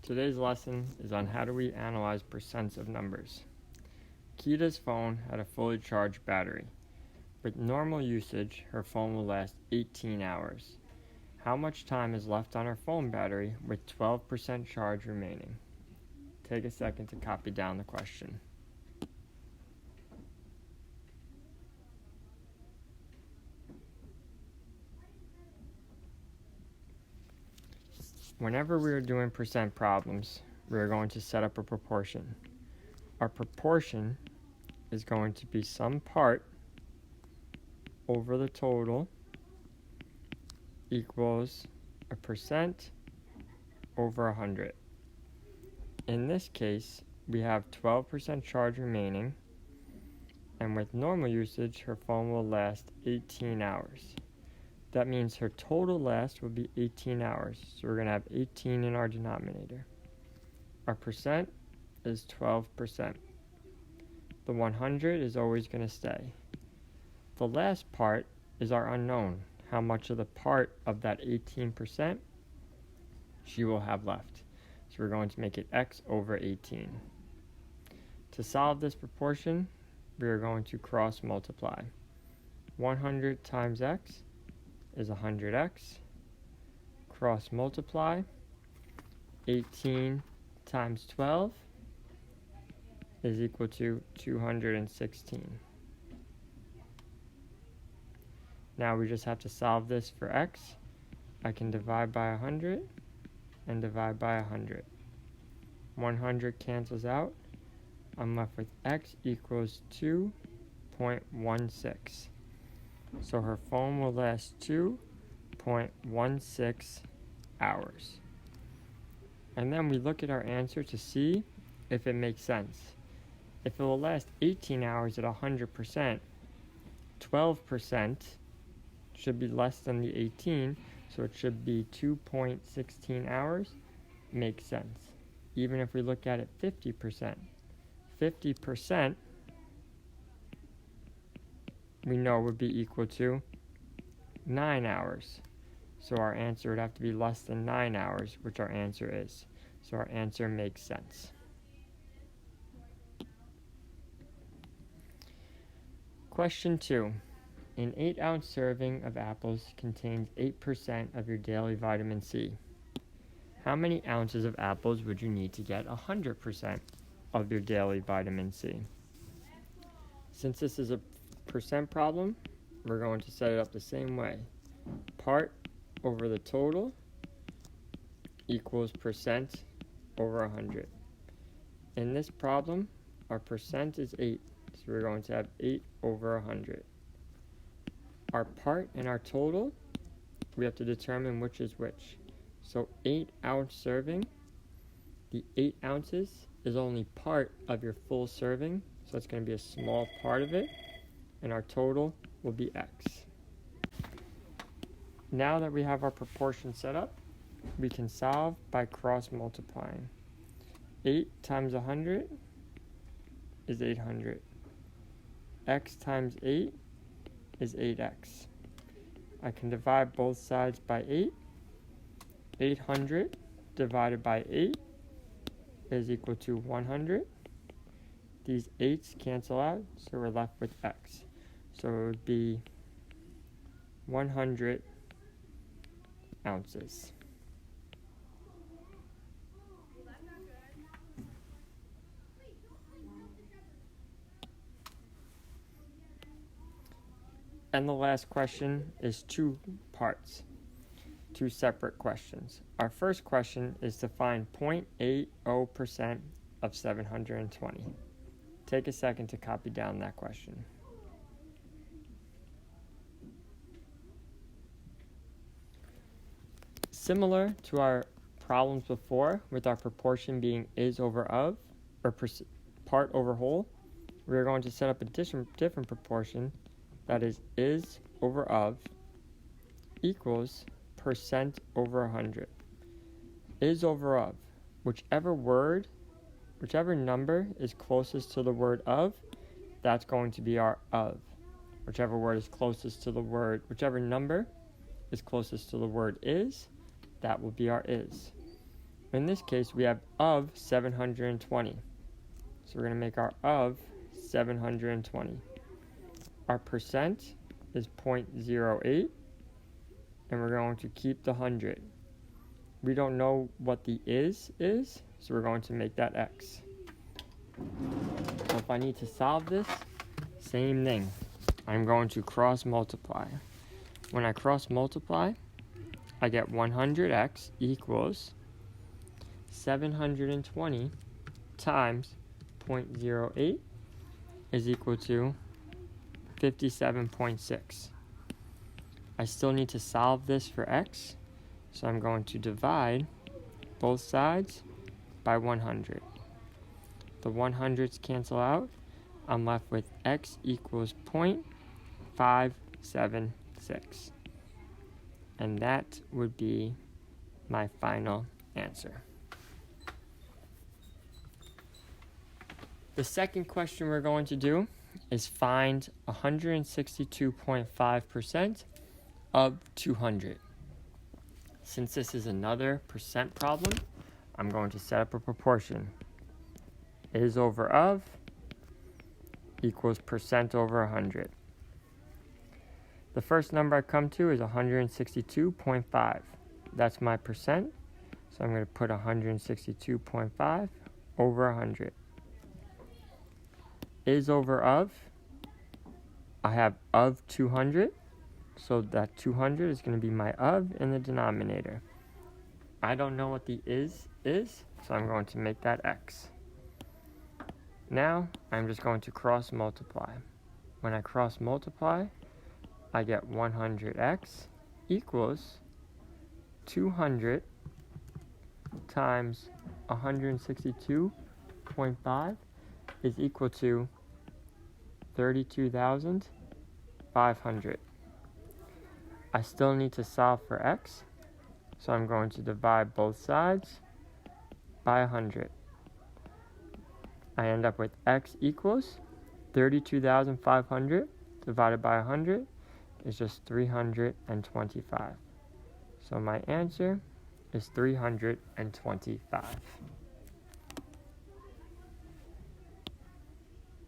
Today's lesson is on how do we analyze percents of numbers. Kita's phone had a fully charged battery. With normal usage, her phone will last 18 hours. How much time is left on her phone battery with 12% charge remaining? Take a second to copy down the question. Whenever we are doing percent problems, we are going to set up a proportion. Our proportion is going to be some part over the total equals a percent over 100. In this case, we have 12% charge remaining, and with normal usage, her phone will last 18 hours. That means her total last will be 18 hours, so we're going to have 18 in our denominator. Our percent is 12%. The 100 is always going to stay. The last part is our unknown, how much of the part of that 18% she will have left. So we're going to make it x over 18. To solve this proportion, we are going to cross multiply. 100 times x is 100x. Cross multiply. 18 times 12 is equal to 216. Now we just have to solve this for x. I can divide by 100 and divide by 100. 100 cancels out. I'm left with x equals 2.16. So her phone will last 2.16 hours. And then we look at our answer to see if it makes sense. If it will last 18 hours at 100%, 12% should be less than the 18, so it should be 2.16 hours. Makes sense. Even if we look at it 50%, 50% we know would be equal to 9 hours. So our answer would have to be less than 9 hours, which our answer is. So our answer makes sense. Question 2. An 8-ounce serving of apples contains 8% of your daily vitamin C. How many ounces of apples would you need to get 100% of your daily vitamin C? Since this is a percent problem, we're going to set it up the same way. Part over the total equals percent over 100. In this problem, our percent is 8, so we're going to have 8 over 100. Our part and our total, we have to determine which is which. So 8-ounce serving, the 8 ounces is only part of your full serving, so it's going to be a small part of it, and our total will be x. Now that we have our proportion set up, we can solve by cross multiplying. 8 times 100 is 800. X times 8 is 8x. I can divide both sides by 8. 800 divided by 8 is equal to 100. These 8's cancel out, so we're left with x. So it would be 100 ounces. And the last question is 2 parts, 2 separate questions. Our first question is to find 0.80% of 720. Take a second to copy down that question. Similar to our problems before, with our proportion being is over of, or part over whole, we're going to set up a different proportion, that is over of equals percent over 100. Is over of, whichever number is closest to the word of, that's going to be our of. Whichever number is closest to the word is, that will be our is. In this case, we have of 720. So we're going to make our of 720. Our percent is 0.08, and we're going to keep the 100. We don't know what the is, so we're going to make that x. So if I need to solve this, same thing. I'm going to cross multiply. When I cross multiply, I get 100x equals 720 times 0.08 is equal to 57.6. I still need to solve this for x, so I'm going to divide both sides by 100. The 100s cancel out. I'm left with x equals 0.576. And that would be my final answer. The second question we're going to do is find 162.5% of 200. Since this is another percent problem, I'm going to set up a proportion. Is over of equals percent over 100. The first number I come to is 162.5. That's my percent. So I'm going to put 162.5 over 100. Is over of, I have of 200. So that 200 is going to be my of in the denominator. I don't know what the is, so I'm going to make that x. Now, I'm just going to cross multiply. When I cross multiply, I get 100x equals 200 times 162.5 is equal to 32,500. I still need to solve for x, so I'm going to divide both sides by 100. I end up with x equals 32,500 divided by 100 is just 325. So my answer is 325.